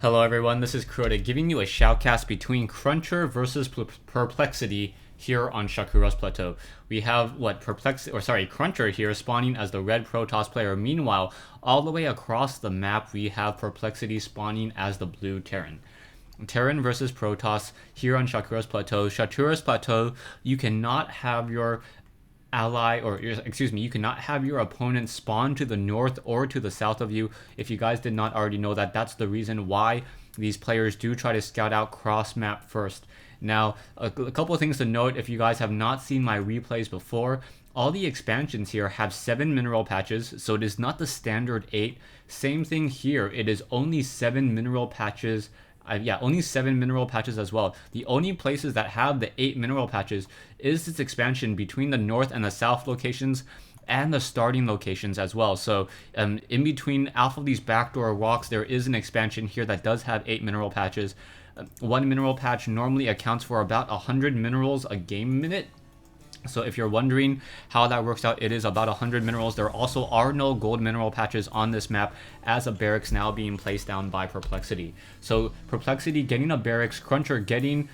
Hello everyone, this is Kuroda giving you a shoutcast between Cruncher versus Perplexity here on Shakuras Plateau. We have Cruncher here spawning as the red Protoss player. Meanwhile, all the way across the map we have Perplexity spawning as the blue Terran. Terran versus Protoss here on Shakuras Plateau. Shakuras Plateau, you cannot have your you cannot have your opponent spawn to the north or to the south of you. If you guys did not already know that, that's the reason why these players do try to scout out cross map first. Now, a couple of things to note if you guys have not seen my replays before. All the expansions here have 7 mineral patches, so it is not the standard 8. Same thing here, it is only 7 mineral patches. Only 7 mineral patches as well. The only places that have the 8 mineral patches is this expansion between the north and the south locations and the starting locations as well. So in between half of these backdoor walks, there is an expansion here that does have 8 mineral patches. One mineral patch normally accounts for about 100 minerals a game minute. So if you're wondering how that works out, it is about 100 minerals. There also are no gold mineral patches on this map, as a barracks now being placed down by Perplexity. So Perplexity getting a barracks, Cruncher getting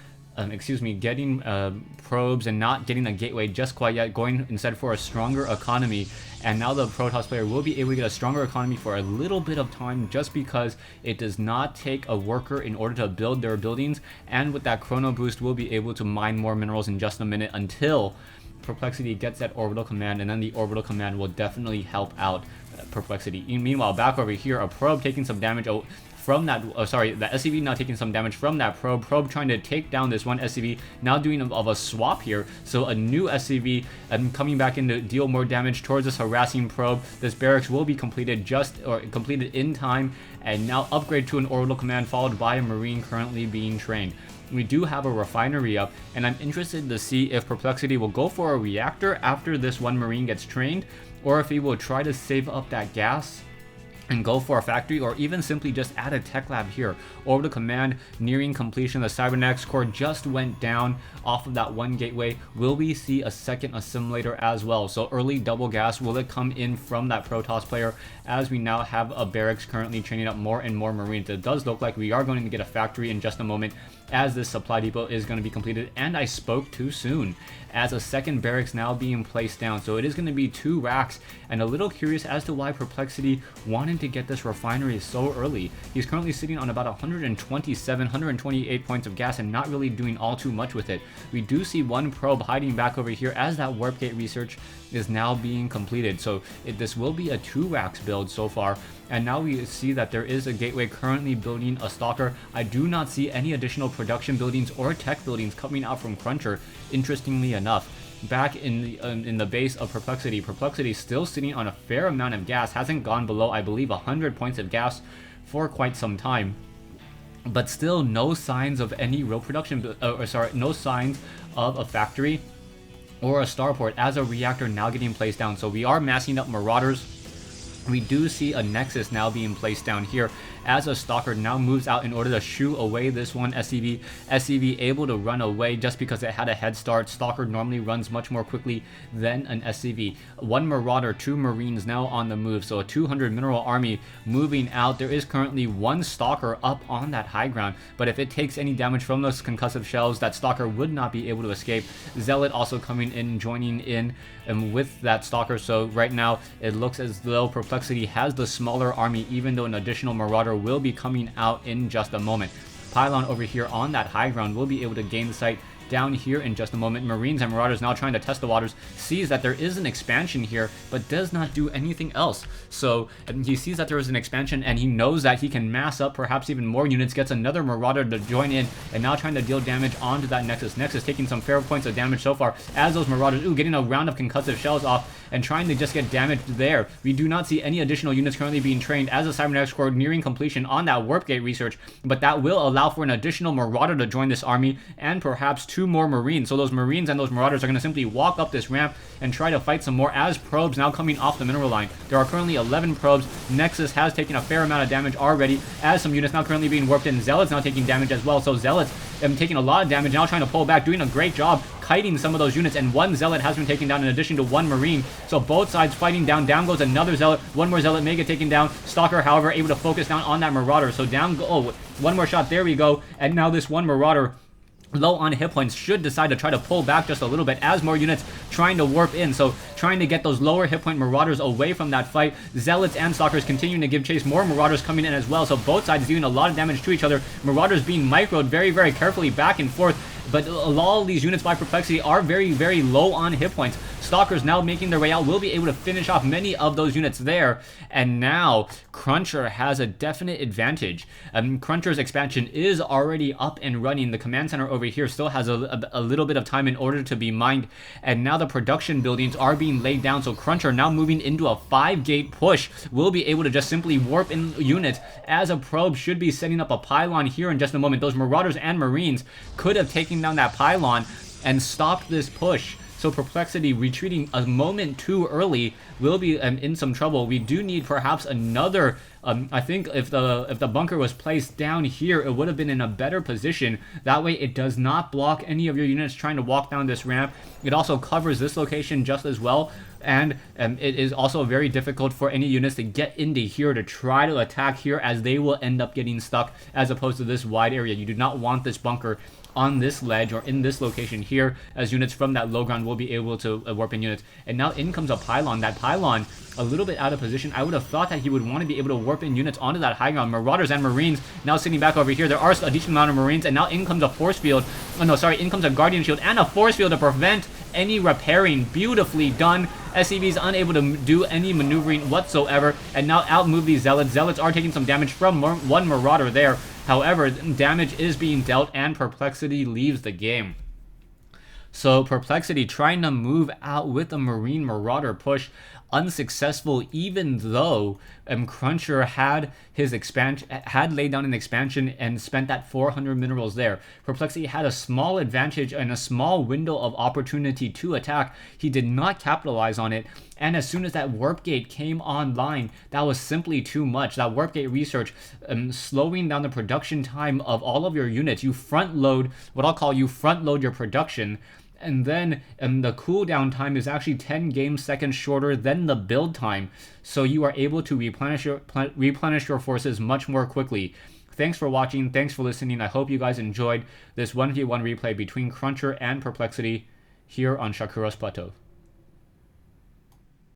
probes and not getting a gateway just quite yet, going instead for a stronger economy. And now the Protoss player will be able to get a stronger economy for a little bit of time, just because it does not take a worker in order to build their buildings. And with that chrono boost, we'll be able to mine more minerals in just a minute until Perplexity gets that orbital command, and then the orbital command will definitely help out Perplexity. Meanwhile, back over here, a probe taking some damage from that, the SCV now taking some damage from that probe trying to take down this one SCV, now doing of a swap here, so a new SCV coming back in to deal more damage towards this harassing probe. This barracks will be completed completed in time, and now upgrade to an orbital command followed by a marine currently being trained. We do have a refinery up, and I'm interested to see if Perplexity will go for a reactor after this one marine gets trained, or if he will try to save up that gas and go for a factory, or even simply just add a tech lab here. Orbital command nearing completion. The cybernetics core just went down off of that one gateway. Will we see a second assimilator as well? So early double gas, will it come in from that Protoss player, as we now have a barracks currently training up more and more marines? It does look like we are going to get a factory in just a moment, as this supply depot is going to be completed. And I spoke too soon, as a second barracks now being placed down. So it is going to be 2 racks, and a little curious as to why Perplexity wanted to get this refinery so early. He's currently sitting on about 128 points of gas and not really doing all too much with it. We do see one probe hiding back over here as that warp gate research is now being completed. So this will be a 2 racks build so far. And now we see that there is a gateway currently building a stalker. I do not see any additional production buildings or tech buildings coming out from Cruncher, interestingly enough. Back in the base of Perplexity still sitting on a fair amount of gas, hasn't gone below, I believe, 100 points of gas for quite some time. But still no signs of any real production, no signs of a factory or a starport, as a reactor now getting placed down. So we are massing up marauders. We do see a nexus now being placed down here, as a stalker now moves out in order to shoo away this one SCV. SCV able to run away just because it had a head start. Stalker normally runs much more quickly than an SCV. 1 marauder, 2 marines now on the move, so a 200 mineral army moving out. There is currently 1 stalker up on that high ground, but if it takes any damage from those concussive shells, that stalker would not be able to escape. Zealot also coming in, joining in with that stalker. So right now it looks as though Perplexity has the smaller army, even though an additional marauder will be coming out in just a moment. Pylon over here on that high ground will be able to gain the site down here in just a moment. Marines and Marauders now trying to test the waters, sees that there is an expansion here, but does not do anything else. So he sees that there is an expansion, and he knows that he can mass up perhaps even more units, gets another Marauder to join in, and now trying to deal damage onto that Nexus. Nexus taking some fair points of damage so far, as those Marauders, getting a round of concussive shells off, and trying to just get damaged there. We do not see any additional units currently being trained, as a Cybernetics Core nearing completion on that Warp Gate research, but that will allow for an additional Marauder to join this army, and perhaps 2 more Marines. So those Marines and those Marauders are going to simply walk up this ramp and try to fight some more, as probes now coming off the mineral line. There are currently 11 probes. Nexus has taken a fair amount of damage already, as some units now currently being warped in. Zealots now taking damage as well. So Zealots taking a lot of damage, now trying to pull back, doing a great job kiting some of those units, and one Zealot has been taken down in addition to one Marine. So both sides fighting down. Down goes another Zealot. One more Zealot may get taken down. Stalker, however, able to focus down on that Marauder. So down go. Oh, one more shot. There we go. And now this one Marauder, low on hit points, should decide to try to pull back just a little bit as more units trying to warp in. So trying to get those lower hit point Marauders away from that fight. Zealots and Stalkers continuing to give chase. More Marauders coming in as well. So both sides doing a lot of damage to each other. Marauders being microed very, very carefully back and forth. But a lot of these units by Perplexity are very, very low on hit points. Stalkers now making their way out will be able to finish off many of those units there. And now Cruncher has a definite advantage. Cruncher's expansion is already up and running. The command center over here still has a little bit of time in order to be mined. And now the production buildings are being laid down. So Cruncher now moving into a 5-gate push will be able to just simply warp in units, as a probe should be setting up a pylon here in just a moment. Those Marauders and Marines could have taken down that pylon and stopped this push. So Perplexity retreating a moment too early will be in some trouble. We do need perhaps another. I think if the bunker was placed down here, it would have been in a better position. That way it does not block any of your units trying to walk down this ramp. It also covers this location just as well. And it is also very difficult for any units to get into here to try to attack here, as they will end up getting stuck as opposed to this wide area. You do not want this bunker on this ledge or in this location here, as units from that low ground will be able to warp in units. And now in comes a pylon. That pylon a little bit out of position. I would have thought that he would want to be able to warp in units onto that high ground. Marauders and Marines now sitting back over here. There are a decent amount of Marines, and now in comes a force field. Oh no, sorry, in comes a Guardian Shield and a force field to prevent any repairing. Beautifully done. SCV's unable to do any maneuvering whatsoever, and now outmove these Zealots. Zealots are taking some damage from one Marauder there. However, damage is being dealt, and Perplexity leaves the game. So Perplexity trying to move out with a Marine Marauder push, unsuccessful, even though Cruncher had his had laid down an expansion and spent that 400 minerals there. Perplexity had a small advantage and a small window of opportunity to attack. He did not capitalize on it, and as soon as that warp gate came online, that was simply too much. That warp gate research slowing down the production time of all of your units. You front load, what I'll call you front load your production, and then the cooldown time is actually 10 game seconds shorter than the build time, so you are able to replenish your forces much more quickly. Thanks for watching, thanks for listening. I hope you guys enjoyed this 1v1 replay between Cruncher and Perplexity here on Shakuras Plateau.